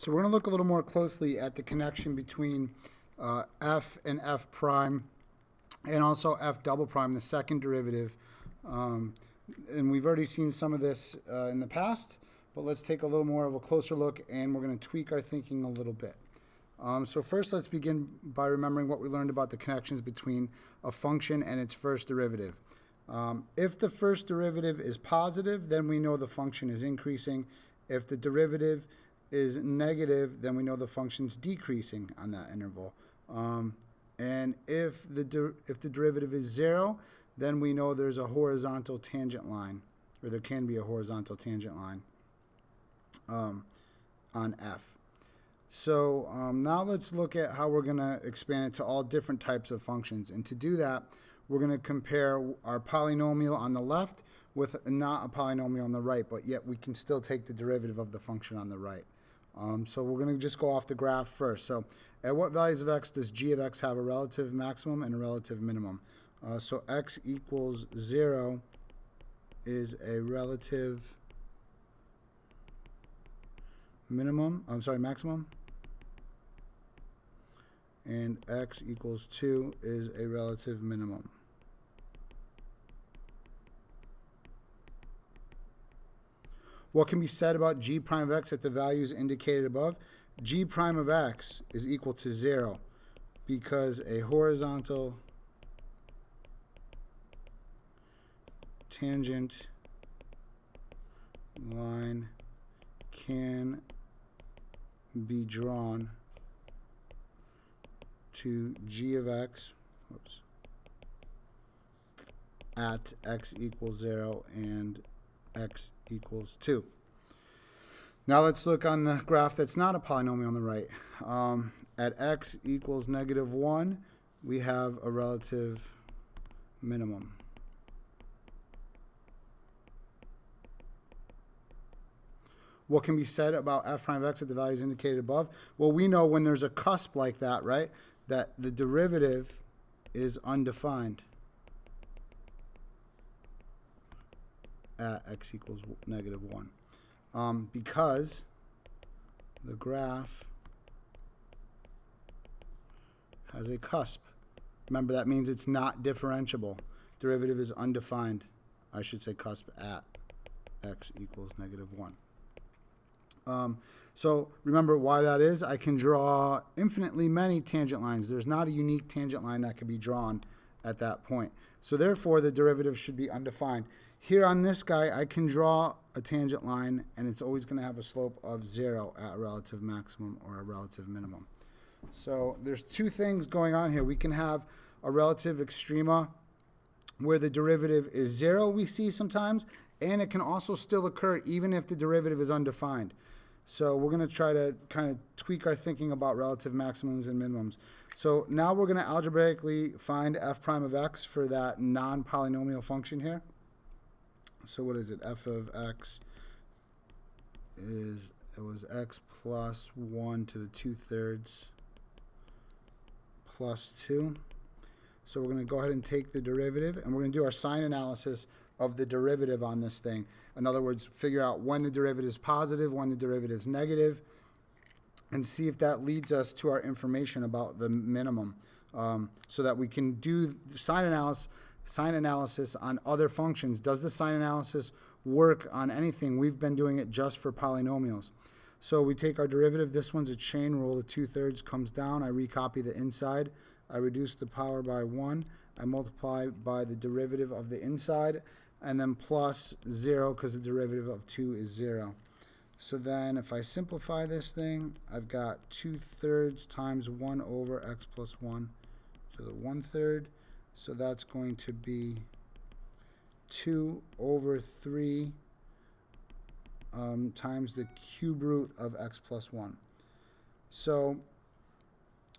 So we're going to look a little more closely at the connection between f and f prime and also f double prime, the second derivative. And we've already seen some of this in the past, but let's take a little more of a closer look, and we're going to tweak our thinking a little bit. So first, let's begin by remembering what we learned about the connections between a function and its first derivative. If the first derivative is positive, then we know the function is increasing. If the derivative is negative, then we know the function's decreasing on that interval. And if the derivative is 0, then we know there's a horizontal tangent line, or there can be a horizontal tangent line on f. So now let's look at how we're going to expand it to all different types of functions. And to do that, we're going to compare our polynomial on the left with not a polynomial on the right, but yet we can still take the derivative of the function on the right. So we're going to just go off the graph first. So at what values of x does g of x have a relative maximum and a relative minimum? So x equals 0 is a relative maximum. And x equals 2 is a relative minimum. What can be said about g prime of x at the values indicated above? G prime of x is equal to 0 because a horizontal tangent line can be drawn to g of x at x equals 0 and x equals 2. Now let's look on the graph that's not a polynomial on the right. At x equals -1, we have a relative minimum. What can be said about f prime of x at the values indicated above? Well, we know when there's a cusp like that, right, that the derivative is undefined at x equals -1. Because the graph has a cusp. Remember, that means it's not differentiable. Derivative is undefined. I should say cusp at x equals -1. So remember why that is. I can draw infinitely many tangent lines. There's not a unique tangent line that can be drawn at that point. So therefore, the derivative should be undefined. Here on this guy, I can draw a tangent line, and it's always going to have a slope of 0 at a relative maximum or a relative minimum. So there's two things going on here. We can have a relative extrema where the derivative is 0, we see sometimes, and it can also still occur even if the derivative is undefined. So we're going to try to kind of tweak our thinking about relative maximums and minimums. So now we're going to algebraically find f prime of x for that non-polynomial function here. So what is it? F of x was x plus 1 to the 2/3 plus 2. So we're going to go ahead and take the derivative, and we're going to do our sign analysis of the derivative on this thing. In other words, figure out when the derivative is positive, when the derivative is negative, and see if that leads us to our information about the minimum, so that we can do sign analysis on other functions. Does the sign analysis work on anything? We've been doing it just for polynomials. So we take our derivative. This one's a chain rule. The 2/3 comes down. I recopy the inside. I reduce the power by 1. I multiply by the derivative of the inside, and then plus 0 because the derivative of 2 is 0. So then if I simplify this thing, I've got 2/3 times 1 over x plus 1 to the 1/3. So that's going to be 2 over 3 times the cube root of x plus 1. So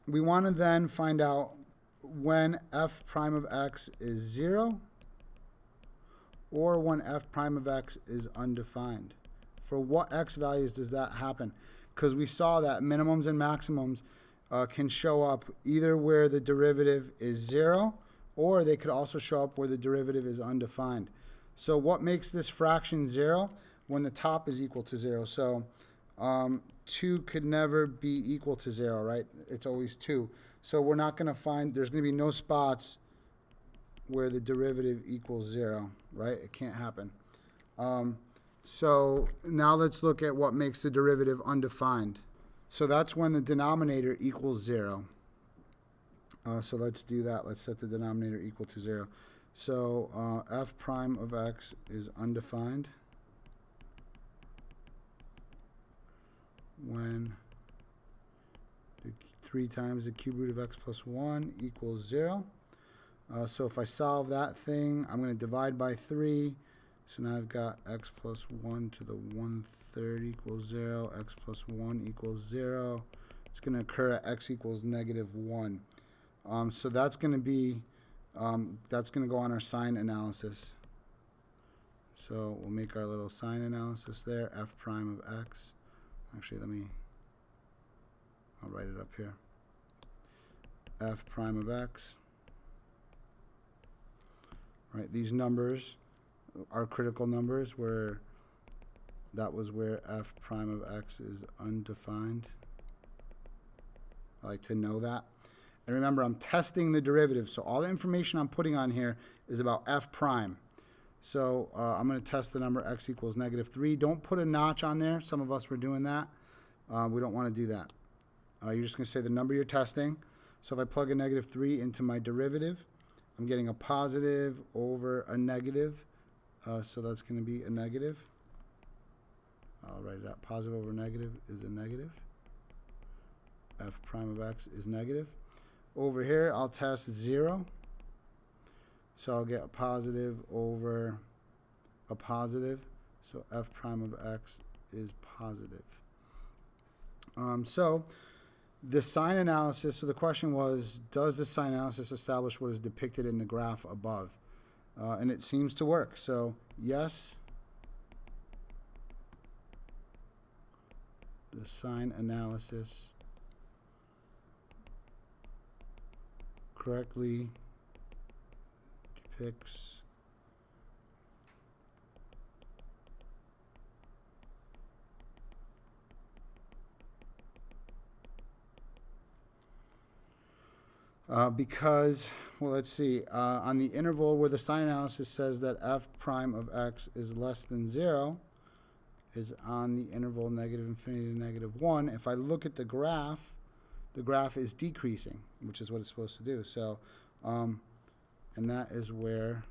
we want to then find out when f prime of x is 0 or when f prime of x is undefined. For what x values does that happen? Because we saw that minimums and maximums can show up either where the derivative is 0, or they could also show up where the derivative is undefined. So what makes this fraction 0? When the top is equal to 0. So 2 could never be equal to 0, right? It's always 2. So we're not going to find, there's going to be no spots where the derivative equals 0, right? It can't happen. So now let's look at what makes the derivative undefined. So that's when the denominator equals 0. So let's do that. Let's set the denominator equal to 0. So f prime of x is undefined when 3 times the cube root of x plus 1 equals 0. So if I solve that thing, I'm going to divide by 3. So now I've got x plus 1 to the 1/3 equals 0. X plus 1 equals 0. It's going to occur at x equals -1. So that's going to be, that's going to go on our sign analysis. So we'll make our little sign analysis there, f prime of x. Actually, I'll write it up here. F prime of x. Right, these numbers are critical numbers where that was where f prime of x is undefined. I like to know that. And remember, I'm testing the derivative, so all the information I'm putting on here is about f prime. So I'm going to test the number x equals -3. Don't put a notch on there. Some of us were doing that. We don't want to do that. You're just going to say the number you're testing. So if I plug a -3 into my derivative, I'm getting a positive over a negative. So that's going to be a negative. I'll write it out. Positive over negative is a negative. F prime of x is negative. Over here, I'll test 0. So I'll get a positive over a positive. So f prime of x is positive. So the sign analysis, so the question was, does the sign analysis establish what is depicted in the graph above? And it seems to work. So yes, the sign analysis correctly depicts because, well, let's see, on the interval where the sign analysis says that f prime of x is less than 0 is on the interval -infinity to -1. If I look at the graph is decreasing, which is what it's supposed to do. So, and that is where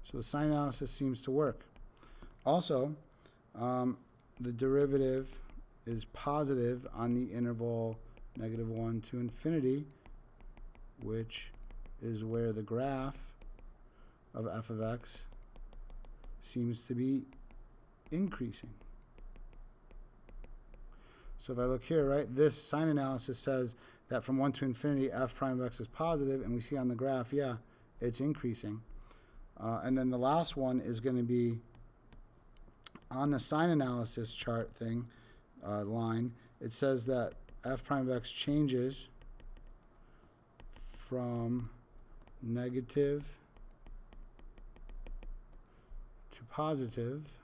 so the sign analysis seems to work. Also, the derivative is positive on the interval -1 to infinity, which is where the graph of f of x seems to be increasing. So if I look here, right, this sign analysis says that from 1 to infinity, f prime of x is positive, and we see on the graph, yeah, it's increasing. And then the last one is going to be on the sign analysis chart thing, line, it says that f prime of x changes from negative to positive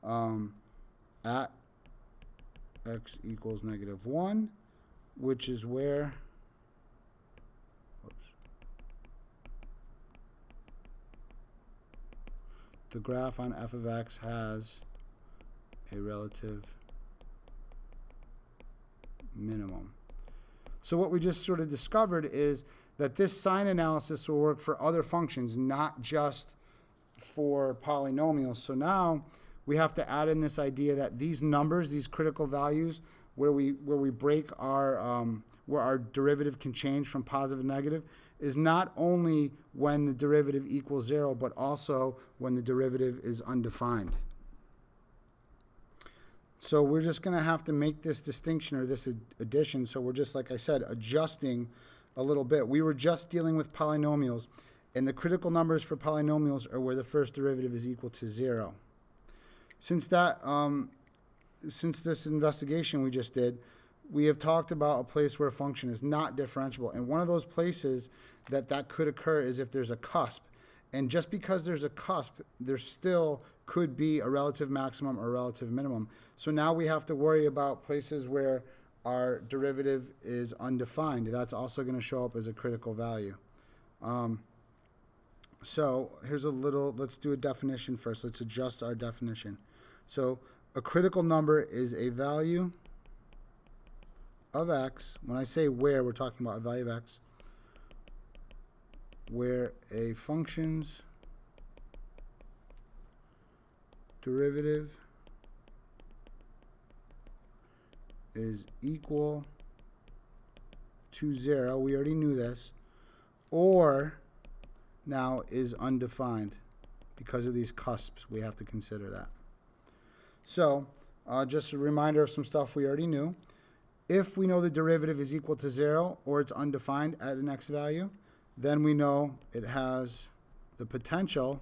at x equals -1, which is where the graph on f of x has a relative minimum. So what we just sort of discovered is that this sign analysis will work for other functions, not just for polynomials. So now we have to add in this idea that these numbers, these critical values, where we break our where our derivative can change from positive to negative, is not only when the derivative equals 0, but also when the derivative is undefined. So we're just going to have to make this distinction or this addition. So we're just, like I said, adjusting a little bit. We were just dealing with polynomials, and the critical numbers for polynomials are where the first derivative is equal to 0. Since this investigation we just did, we have talked about a place where a function is not differentiable. And one of those places that could occur is if there's a cusp. And just because there's a cusp, there still could be a relative maximum or relative minimum. So now we have to worry about places where our derivative is undefined. That's also going to show up as a critical value. So here's let's do a definition first. Let's adjust our definition. So a critical number is a value of x. When I say where, we're talking about a value of x, where a function's derivative is equal to 0. We already knew this. Or now is undefined. Because of these cusps, we have to consider that. So just a reminder of some stuff we already knew. If we know the derivative is equal to 0 or it's undefined at an x value, then we know it has the potential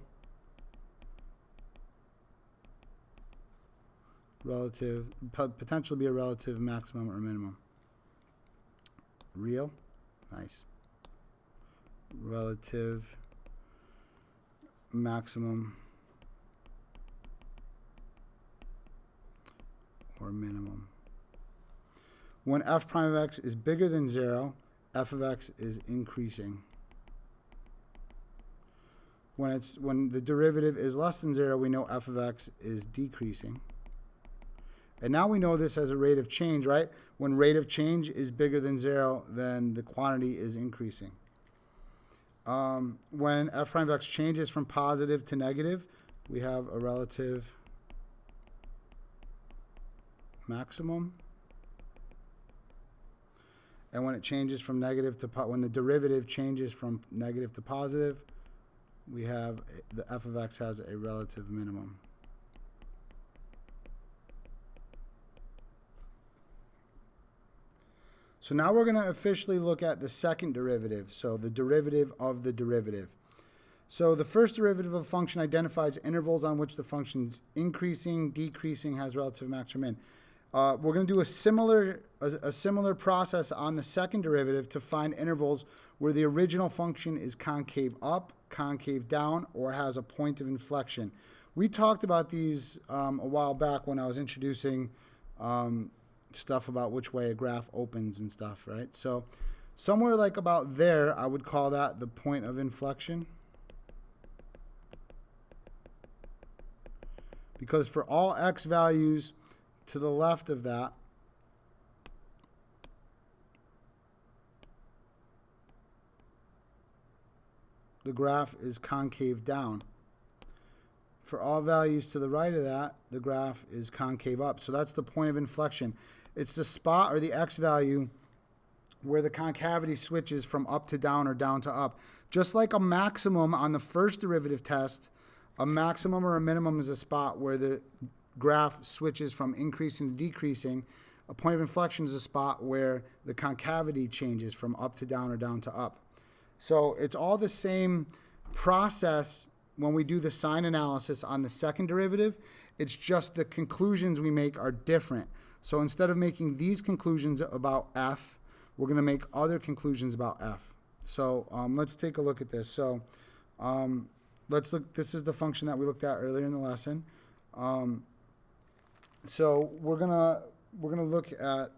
to be a relative maximum or minimum. Real? Nice. Relative maximum or minimum. When f prime of x is bigger than 0, f of x is increasing. When the derivative is less than 0, we know f of x is decreasing. And now we know this as a rate of change, right? When rate of change is bigger than 0, then the quantity is increasing. When f prime of x changes from positive to negative, we have a relative maximum. And when it changes from negative to when the derivative changes from negative to positive, we have the f of x has a relative minimum. So now we're going to officially look at the second derivative, so the derivative of the derivative. So the first derivative of a function identifies intervals on which the function's increasing, decreasing, has relative max or min. We're going to do a similar process on the second derivative to find intervals where the original function is concave up, concave down, or has a point of inflection. We talked about these a while back when I was introducing stuff about which way a graph opens and stuff, right? So somewhere like about there, I would call that the point of inflection. Because for all x values to the left of that, the graph is concave down. For all values to the right of that, the graph is concave up. So that's the point of inflection. It's the spot or the x value where the concavity switches from up to down or down to up. Just like a maximum on the first derivative test, a maximum or a minimum is a spot where the graph switches from increasing to decreasing. A point of inflection is a spot where the concavity changes from up to down or down to up. So it's all the same process when we do the sign analysis on the second derivative. It's just the conclusions we make are different. So instead of making these conclusions about f, we're going to make other conclusions about f. So let's take a look at this. So let's look. This is the function that we looked at earlier in the lesson. So we're gonna look at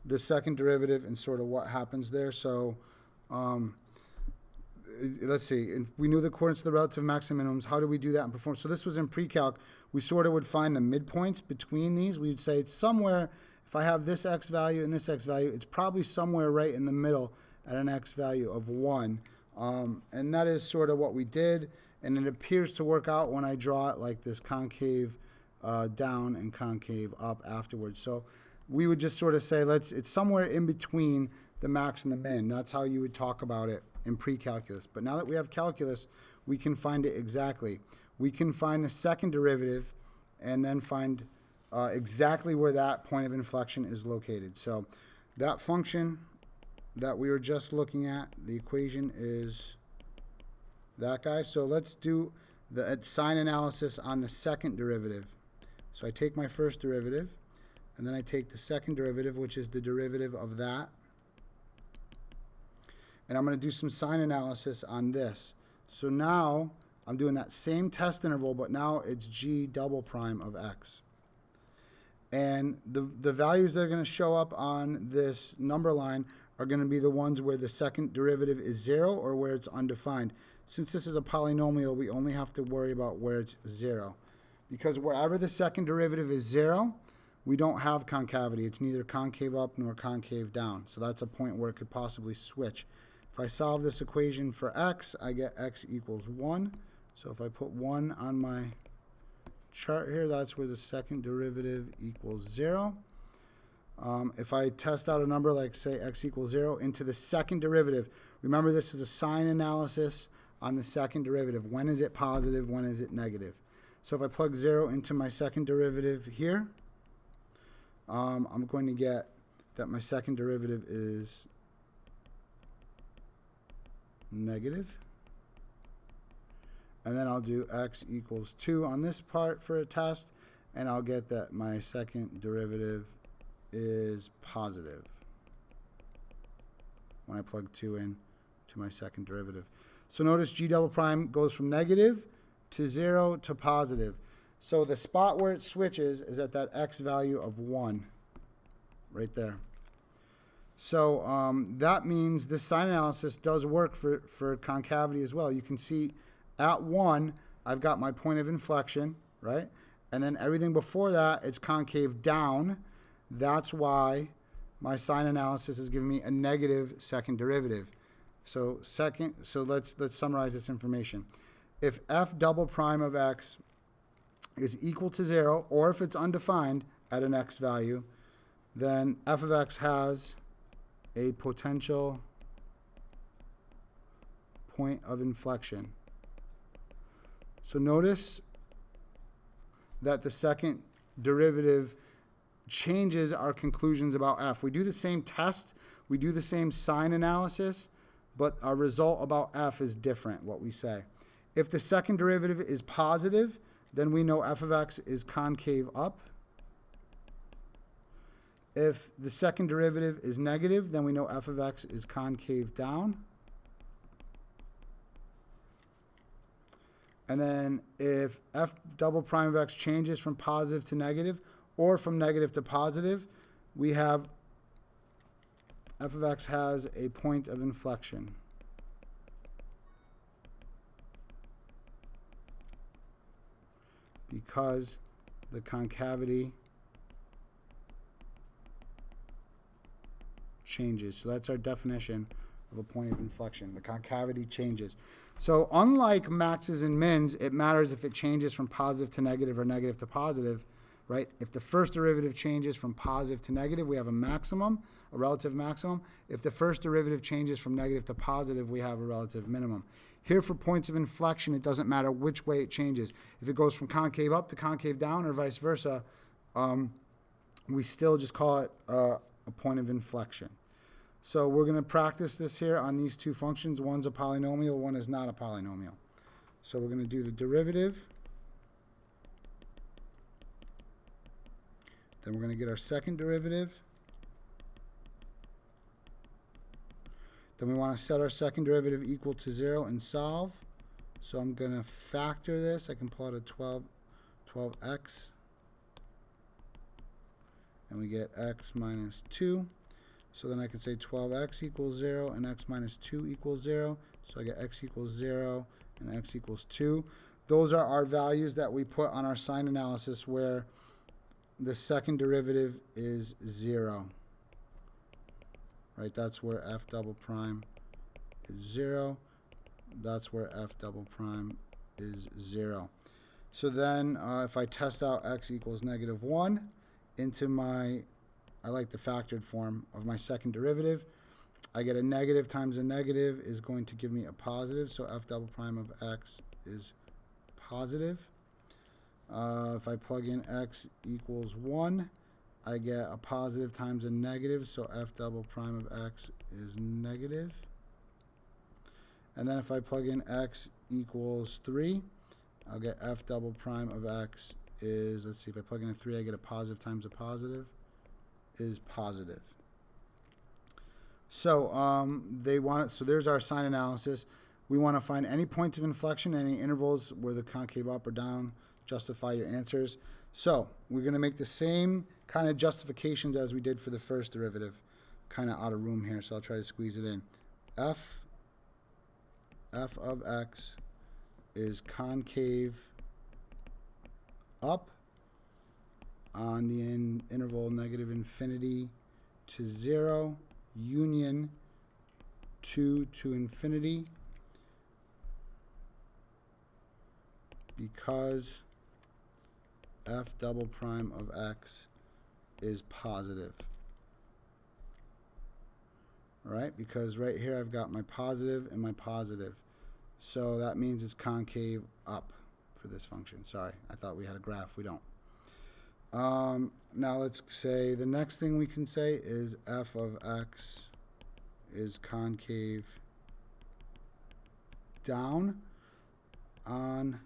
the second derivative and sort of what happens there. So let's see. If we knew the coordinates of the relative maximums, how do we do that in performance? So this was in pre-calc. We sort of would find the midpoints between these. We would say it's somewhere, if I have this x value and this x value, it's probably somewhere right in the middle at an x value of 1. And that is sort of what we did. And it appears to work out when I draw it like this concave down and concave up afterwards. So we would just sort of say, it's somewhere in between the max and the min. That's how you would talk about it in pre-calculus. But now that we have calculus, we can find it exactly. We can find the second derivative and then find exactly where that point of inflection is located. So that function that we were just looking at, the equation is that guy. So let's do the sign analysis on the second derivative. So I take my first derivative, and then I take the second derivative, which is the derivative of that, and I'm going to do some sign analysis on this. So now I'm doing that same test interval, but now it's g double prime of x. And the values that are going to show up on this number line are going to be the ones where the second derivative is 0 or where it's undefined. Since this is a polynomial, we only have to worry about where it's 0. Because wherever the second derivative is 0, we don't have concavity. It's neither concave up nor concave down. So that's a point where it could possibly switch. If I solve this equation for x, I get x equals 1. So if I put 1 on my chart here, that's where the second derivative equals 0. If I test out a number like, say, x equals 0 into the second derivative, remember this is a sign analysis on the second derivative. When is it positive? When is it negative? So if I plug 0 into my second derivative here, I'm going to get that my second derivative is negative. And then I'll do x equals 2 on this part for a test, and I'll get that my second derivative is positive when I plug 2 in to my second derivative. So notice g double prime goes from negative to 0 to positive. So the spot where it switches is at that x value of 1 right there. So that means this sign analysis does work for concavity as well. You can see at 1, I've got my point of inflection, right? And then everything before that, it's concave down. That's why my sign analysis is giving me a negative second derivative. So let's summarize this information. If f double prime of x is equal to 0, or if it's undefined at an x value, then f of x has a potential point of inflection. So notice that the second derivative changes our conclusions about f. We do the same test, we do the same sign analysis, but our result about f is different, what we say. If the second derivative is positive, then we know f of x is concave up. If the second derivative is negative, then we know f of x is concave down. And then if f double prime of x changes from positive to negative or from negative to positive, we have f of x has a point of inflection. Because the concavity changes. So that's our definition of a point of inflection. The concavity changes. So unlike maxes and mins, it matters if it changes from positive to negative or negative to positive, right? If the first derivative changes from positive to negative, we have a maximum, a relative maximum. If the first derivative changes from negative to positive, we have a relative minimum. Here for points of inflection, it doesn't matter which way it changes. If it goes from concave up to concave down or vice versa, we still just call it a point of inflection. So we're going to practice this here on these two functions. One's a polynomial, one is not a polynomial. So we're going to do the derivative. Then we're going to get our second derivative. Then we want to set our second derivative equal to 0 and solve. So I'm going to factor this. I can plot a 12x. And we get x minus 2. So then I can say 12x equals 0 and x minus 2 equals 0. So I get x equals 0 and x equals 2. Those are our values that we put on our sign analysis where the second derivative is 0. Right, that's where f double prime is 0. That's where f double prime is 0. So then if I test out x equals negative 1 into my, I like the factored form of my second derivative, I get a negative times a negative is going to give me a positive. So f double prime of x is positive. If I plug in x equals 1, I get a positive times a negative, so f double prime of x is negative. And then if I plug in x equals 3, I'll get f double prime of x is, let's see, if I plug in a 3, I get a positive times a positive. is positive. So so there's our sign analysis. We want to find any points of inflection, any intervals where the concave up or down, justify your answers. So we're going to make the same kind of justifications as we did for the first derivative. Kind of out of room here, so I'll try to squeeze it in. F of x is concave up on the interval negative infinity to 0, union 2 to infinity, because f double prime of x is positive. All right, because right here I've got my positive and my positive. So that means it's concave up for this function. Sorry, I thought we had a graph. We don't. Now let's say the next thing we can say is f of x is concave down on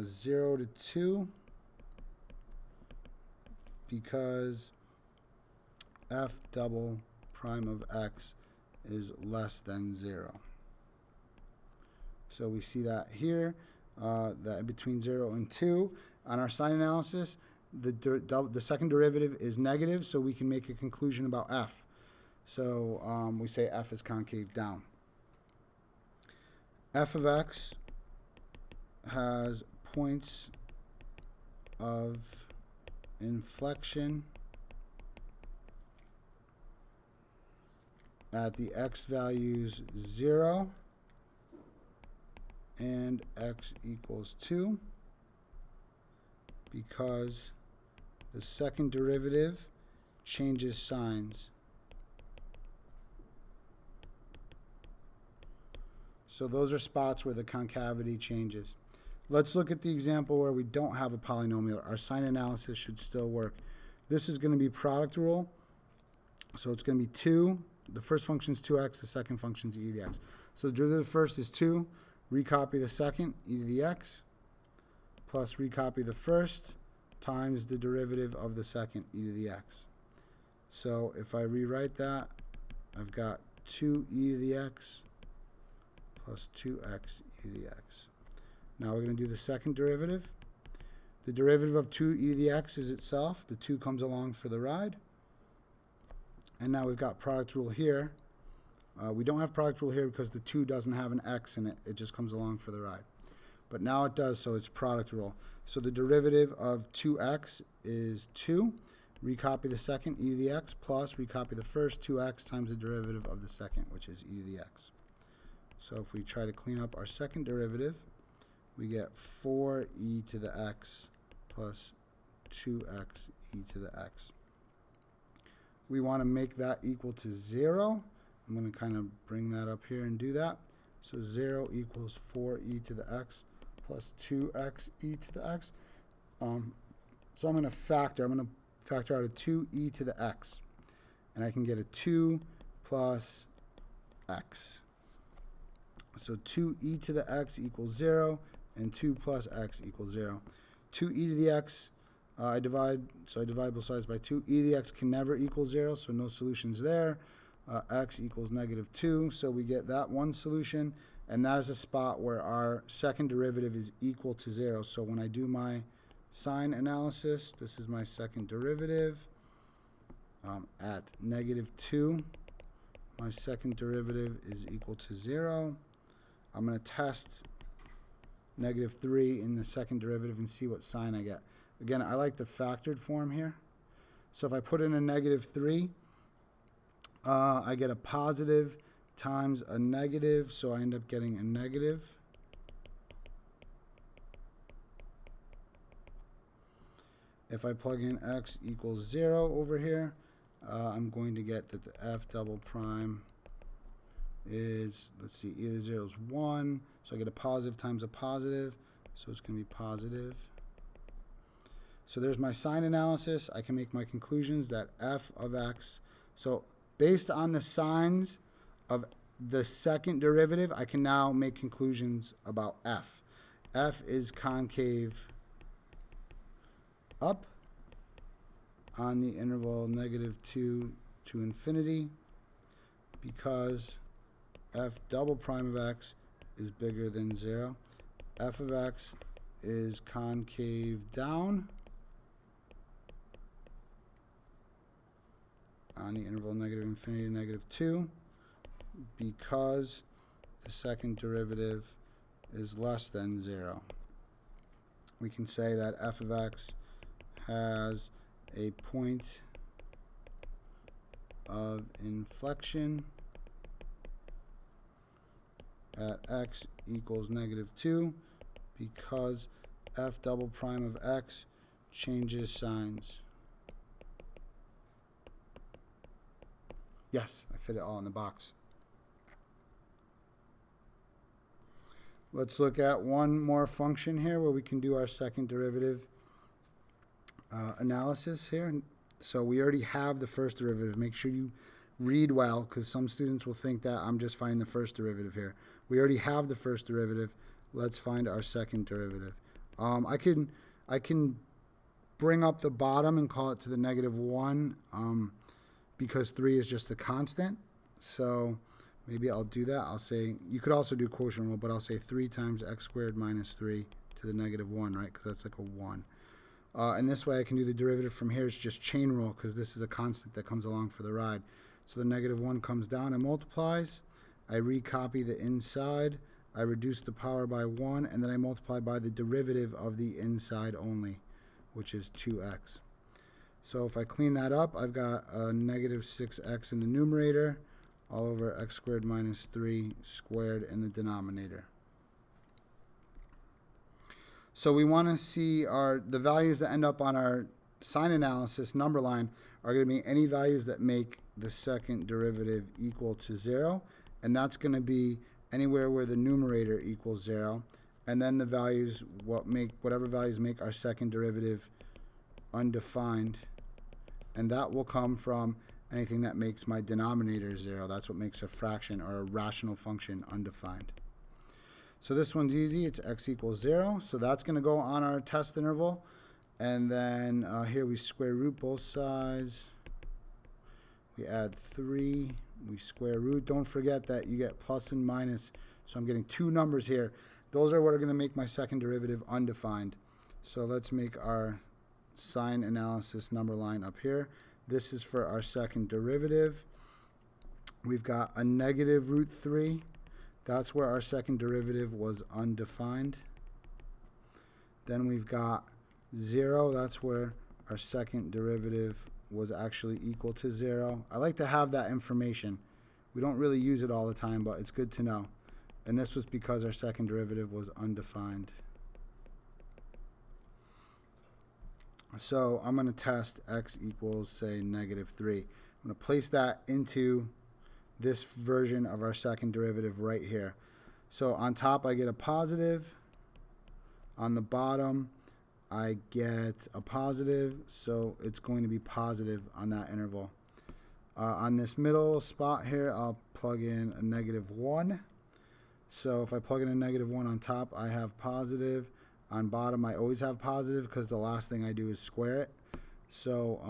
0 to 2 because f double prime of x is less than 0. So we see that here, that between 0 and 2. On our sign analysis, the second derivative is negative, so we can make a conclusion about f. So we say f is concave down. F of x has points of inflection at the x values 0 and x equals 2 because the second derivative changes signs. So those are spots where the concavity changes. Let's look at the example where we don't have a polynomial. Our sign analysis should still work. This is going to be product rule. So it's going to be 2. The first function is 2x. The second function is e to the x. So the derivative first is 2. Recopy the second, e to the x, plus recopy the first times the derivative of the second, e to the x. So if I rewrite that, I've got 2e to the x plus 2x e to the x. Now we're going to do the second derivative. The derivative of 2e to the x is itself. The 2 comes along for the ride. And now we've got product rule here. We don't have product rule here because the 2 doesn't have an x in it. It just comes along for the ride. But now it does, so it's product rule. So the derivative of 2x is 2. Recopy the second, e to the x, plus recopy the first, 2x times the derivative of the second, which is e to the x. So if we try to clean up our second derivative, we get 4e to the x plus 2x e to the x. We want to make that equal to 0. I'm going to kind of bring that up here and do that. So 0 equals 4e to the x plus 2x e to the x. So I'm going to factor out a 2e to the x. And I can get a 2 plus x. So 2e to the x equals 0, and 2 plus x equals 0. 2e to the x, I divide both sides by 2. E to the x can never equal 0, so no solutions there. X equals negative 2, so we get that one solution, and that is a spot where our second derivative is equal to 0. So when I do my sign analysis, this is my second derivative at negative 2. My second derivative is equal to 0. I'm going to test negative 3 in the second derivative and see what sign I get. Again, I like the factored form here. So if I put in a negative 3, I get a positive times a negative, so I end up getting a negative. If I plug in x equals 0 over here, I'm going to get that the f double prime is, let's see, e to the 0 is 1, so I get a positive times a positive, so it's going to be positive. So there's my sign analysis. I can make my conclusions that f of x, so based on the signs of the second derivative, I can now make conclusions about f. F is concave up on the interval -2 to infinity, because f double prime of x is bigger than 0. F of x is concave down on the interval -infinity to -2, because the second derivative is less than 0. We can say that f of x has a point of inflection at x equals -2, because f double prime of x changes signs. Yes, I fit it all in the box. Let's look at one more function here where we can do our second derivative analysis here. So we already have the first derivative. Make sure you read well, because some students will think that I'm just finding the first derivative here. We already have the first derivative. Let's find our second derivative. I can bring up the bottom and call it to the -1 because 3 is just a constant. So maybe I'll do that. I'll say, you could also do quotient rule, but I'll say 3 times x squared minus 3 to the -1, right? Because that's like a 1. And this way I can do the derivative from here. It's just chain rule, because this is a constant that comes along for the ride. So the -1 comes down and multiplies. I recopy the inside. I reduce the power by 1, and then I multiply by the derivative of the inside only, which is 2x. So if I clean that up, I've got a -6x in the numerator, all over x squared minus 3 squared in the denominator. So we want to see the values that end up on our sign analysis number line are going to be any values that make the second derivative equal to 0, and that's going to be anywhere where the numerator equals 0, and then the values whatever values make our second derivative undefined, and that will come from anything that makes my denominator 0. That's what makes a fraction or a rational function undefined. So this one's easy. It's x equals 0. So that's going to go on our test interval. And then here we square root both sides. We add 3. We square root. Don't forget that you get plus and minus. So I'm getting two numbers here. Those are what are going to make my second derivative undefined. So let's make our sign analysis number line up here. This is for our second derivative. We've got a -√3. That's where our second derivative was undefined. Then we've got 0. That's where our second derivative was actually equal to 0. I like to have that information. We don't really use it all the time, but it's good to know. And this was because our second derivative was undefined. So I'm going to test x equals, say, -3. I'm going to place that into this version of our second derivative right here. So on top I get a positive. On the bottom I get a positive, so it's going to be positive on that interval. On this middle spot here, I'll plug in a -1. So if I plug in a -1 on top, I have positive. On bottom, I always have positive because the last thing I do is square it. So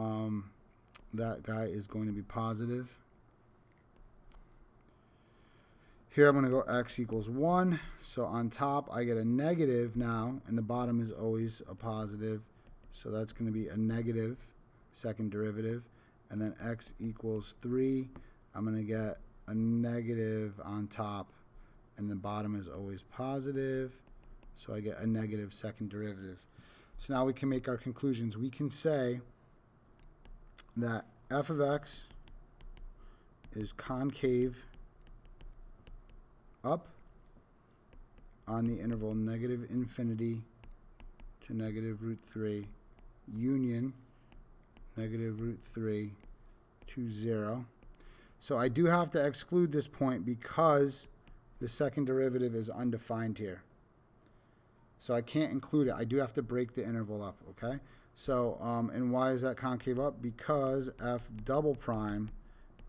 that guy is going to be positive. Here I'm going to go x equals 1. So on top, I get a negative now, and the bottom is always a positive. So that's going to be a negative second derivative. And then x equals 3. I'm going to get a negative on top, and the bottom is always positive. So I get a negative second derivative. So now we can make our conclusions. We can say that f of x is concave up on the interval -∞ to -√3 union -√3 to 0. So I do have to exclude this point because the second derivative is undefined here. So I can't include it. I do have to break the interval up, okay? So, and why is that concave up? Because f double prime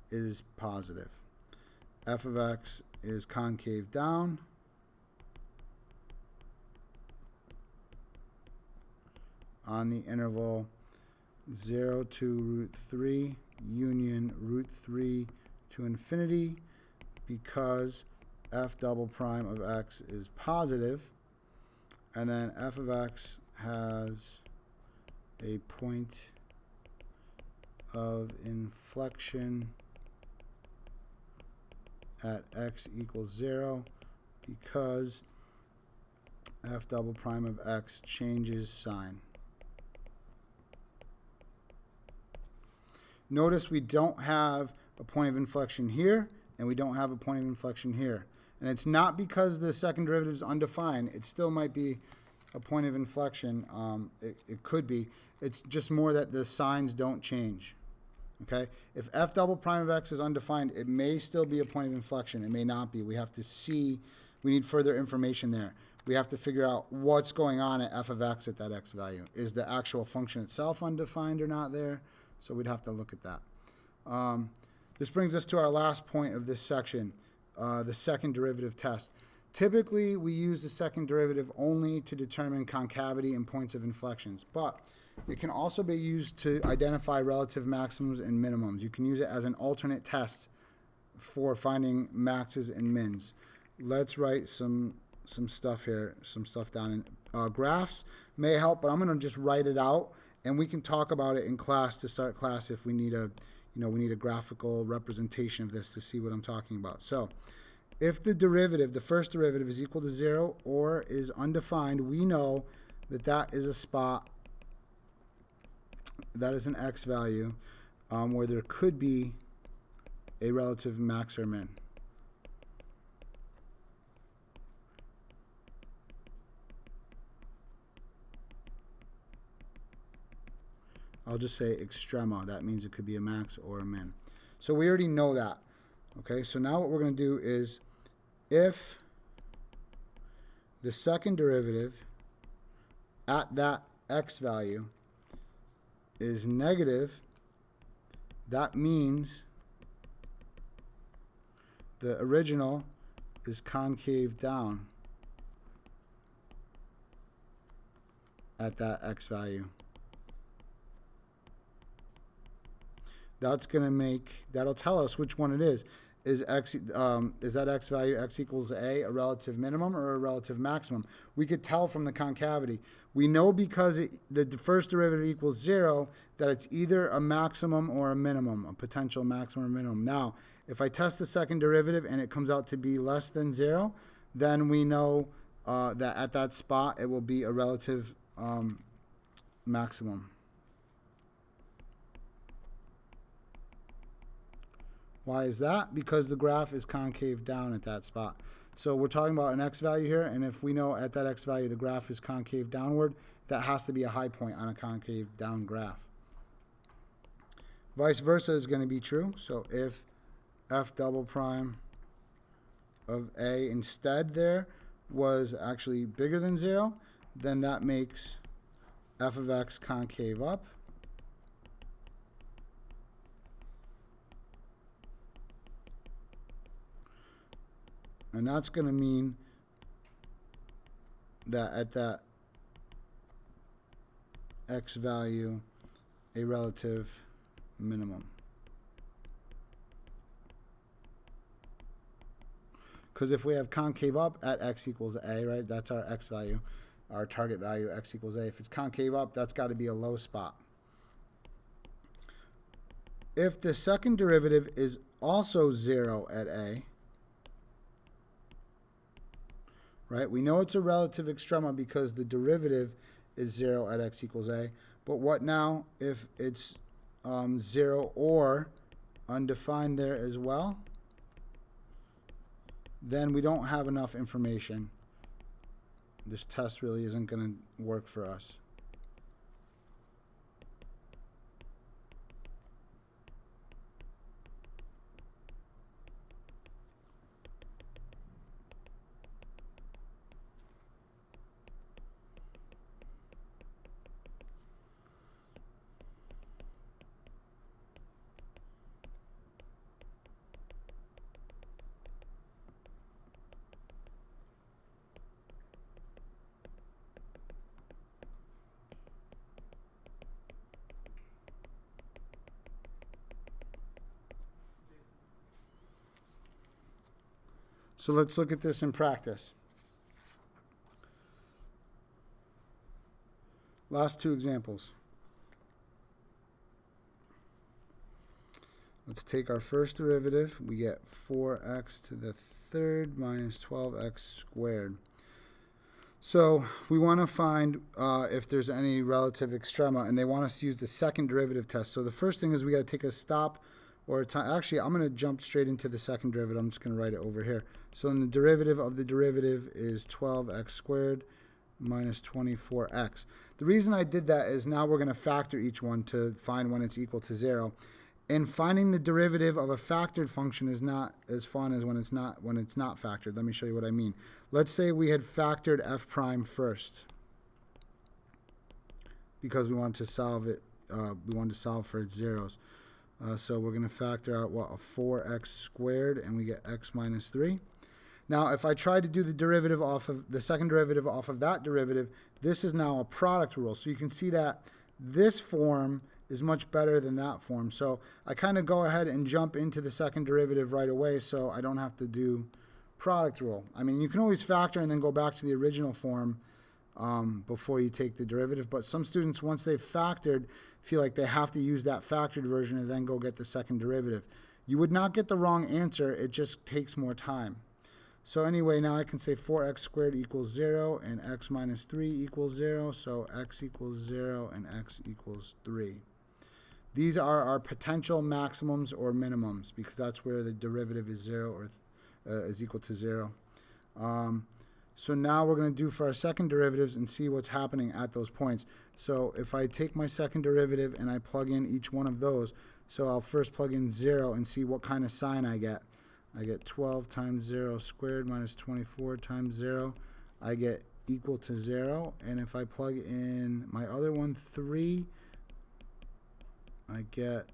is positive. F of x is concave down on the interval 0 to root 3 union root 3 to infinity, because f double prime of x is positive, and then f of x has a point of inflection at x equals 0 because f double prime of x changes sign. Notice we don't have a point of inflection here, and we don't have a point of inflection here. And it's not because the second derivative is undefined. It still might be a point of inflection. It could be. It's just more that the signs don't change. Okay? If f double prime of x is undefined, it may still be a point of inflection. It may not be. We have to see. We need further information there. We have to figure out what's going on at f of x at that x value. Is the actual function itself undefined or not there? So we'd have to look at that. This brings us to our last point of this section, the second derivative test. Typically, we use the second derivative only to determine concavity and points of inflections, but it can also be used to identify relative maximums and minimums. You can use it as an alternate test for finding maxes and mins. Let's write some stuff here, some stuff down in graphs may help, but I'm going to just write it out, and we can talk about it in class to start class if we need a, we need a graphical representation of this to see what I'm talking about. So if the derivative, the first derivative, is equal to 0 or is undefined, we know that that is a spot, that is an x value where there could be a relative max or min. I'll just say extrema. That means it could be a max or a min. So we already know that. Okay, so now what we're going to do is, if the second derivative at that x value is negative, that means the original is concave down at that x value. That's going to make, that'll tell us which one it is. Is that x value, x equals a relative minimum or a relative maximum? We could tell from the concavity. We know because the first derivative equals 0 that it's either a maximum or a minimum, a potential maximum or minimum. Now, if I test the second derivative and it comes out to be less than 0, then we know that at that spot it will be a relative maximum. Why is that? Because the graph is concave down at that spot. So we're talking about an x value here, and if we know at that x value the graph is concave downward, that has to be a high point on a concave down graph. Vice versa is going to be true. So if f double prime of a instead there was actually bigger than 0, then that makes f of x concave up. And that's going to mean that at that x value, a relative minimum. Because if we have concave up at x equals a, right, that's our x value, our target value, x equals a. If it's concave up, that's got to be a low spot. If the second derivative is also 0 at a, right? We know it's a relative extrema because the derivative is 0 at x equals a. But what now if it's 0 or undefined there as well? Then we don't have enough information. This test really isn't going to work for us. So let's look at this in practice. Last two examples. Let's take our first derivative. We get 4x to the third minus 12x squared. So we want to find if there's any relative extrema, and they want us to use the second derivative test. So the first thing is we got to take a stop or a time. Actually, I'm going to jump straight into the second derivative. I'm just going to write it over here. So then the derivative of the derivative is 12x squared minus 24x. The reason I did that is now we're going to factor each one to find when it's equal to 0. And finding the derivative of a factored function is not as fun as when it's not factored. Let me show you what I mean. Let's say we had factored f prime first because we wanted to solve it. We wanted to solve for its zeros. So we're going to factor out what, a 4x squared, and we get x minus 3. Now, if I try to do the derivative off of the second derivative off of that derivative, this is now a product rule. So you can see that this form is much better than that form. So I kind of go ahead and jump into the second derivative right away so I don't have to do product rule. I mean, you can always factor and then go back to the original form before you take the derivative. But some students, once they've factored, feel like they have to use that factored version and then go get the second derivative. You would not get the wrong answer. It just takes more time. So anyway, now I can say 4x squared equals 0 and x minus 3 equals 0. So x equals 0 and x equals 3. These are our potential maximums or minimums because that's where the derivative is 0 or is equal to 0. So now we're going to do for our second derivatives and see what's happening at those points. So if I take my second derivative and I plug in each one of those, so I'll first plug in 0 and see what kind of sign I get. I get 12 times 0 squared minus 24 times 0. I get equal to 0. And if I plug in my other one, 3, I get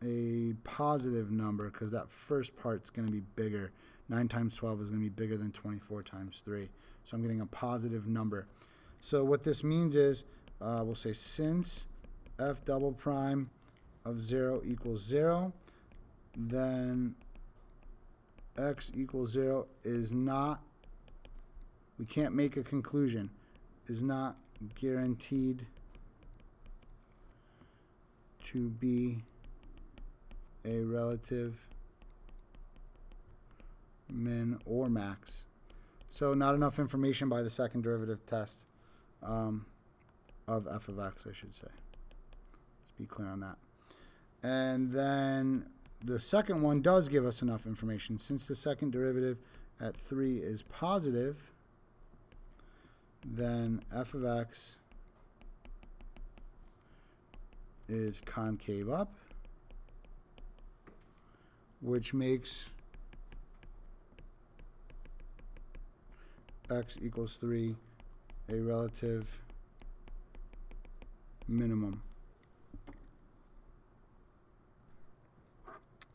a positive number because that first part's going to be bigger. 9 times 12 is going to be bigger than 24 times 3. So I'm getting a positive number. So what this means is we'll say since f double prime of 0 equals 0, then x equals 0 is not, we can't make a conclusion, is not guaranteed to be a relative min or max. So not enough information by the second derivative test of f of x, I should say. Let's be clear on that. And then the second one does give us enough information. Since the second derivative at 3 is positive, then f of x is concave up, which makes x equals 3 a relative minimum.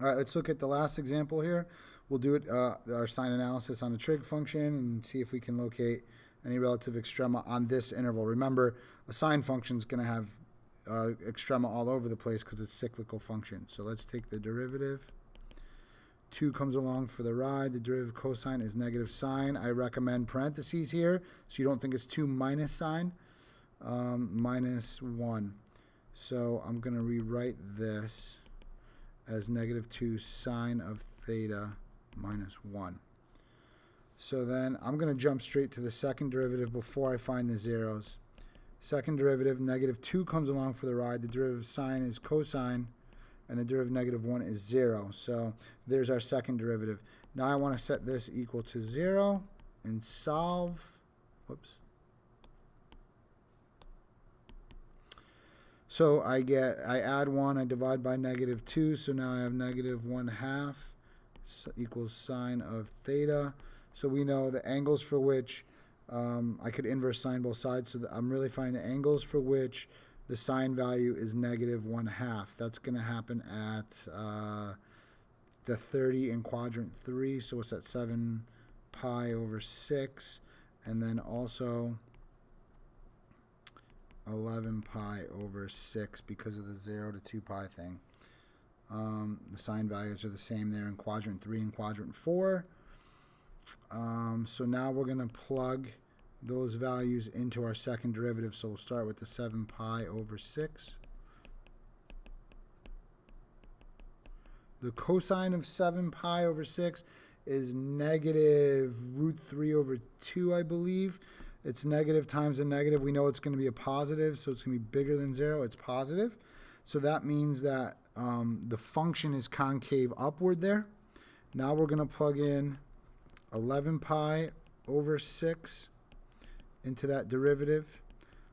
All right, let's look at the last example here. We'll do it our sign analysis on the trig function and see if we can locate any relative extrema on this interval. Remember, a sine function is going to have extrema all over the place because it's a cyclical function. So let's take the derivative. 2 comes along for the ride. The derivative cosine is negative sine. I recommend parentheses here so you don't think it's 2 minus sine. Minus 1. So I'm going to rewrite this as negative 2 sine of theta minus 1. So then I'm going to jump straight to the second derivative before I find the zeros. Second derivative, negative 2 comes along for the ride. The derivative of sine is cosine, and the derivative of negative 1 is 0. So there's our second derivative. Now I want to set this equal to 0 and solve. Whoops. So I add 1, I divide by negative 2, so now I have negative 1/2 equals sine of theta. So we know the angles for which I could inverse sine both sides, so I'm really finding the angles for which the sine value is negative 1/2. That's going to happen at the 30 in quadrant 3, so what's that, 7 pi over 6, and then also 11 pi over 6 because of the 0 to 2 pi thing. The sign values are the same there in quadrant 3 and quadrant 4. So now we're going to plug those values into our second derivative. So we'll start with the 7 pi over 6. The cosine of 7 pi over 6 is negative root 3 over 2, I believe. It's negative times a negative. We know it's going to be a positive, so it's going to be bigger than 0. It's positive. So that means that the function is concave upward there. Now we're going to plug in 11 pi over 6 into that derivative.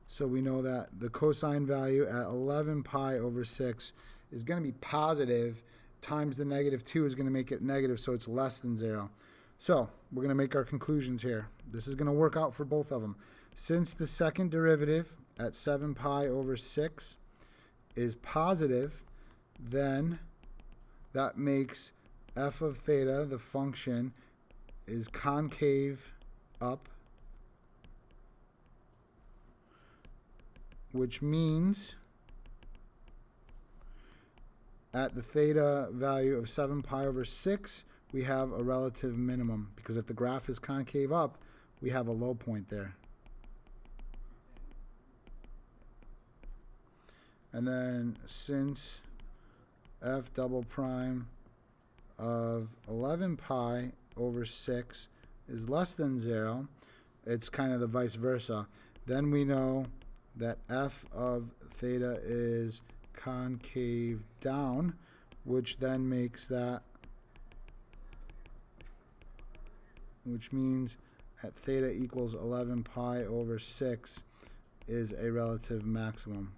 So we know that the cosine value at 11 pi over 6 is going to be positive, times the negative 2 is going to make it negative, so it's less than 0. So we're going to make our conclusions here. This is going to work out for both of them. Since the second derivative at 7 pi over 6 is positive, then that makes f of theta, the function, is concave up, which means at the theta value of 7 pi over 6, we have a relative minimum, because if the graph is concave up, we have a low point there. And then since f double prime of 11 pi over 6 is less than 0, it's kind of the vice versa. Then we know that f of theta is concave down, which then makes that, which means at theta equals 11 pi over 6 is a relative maximum.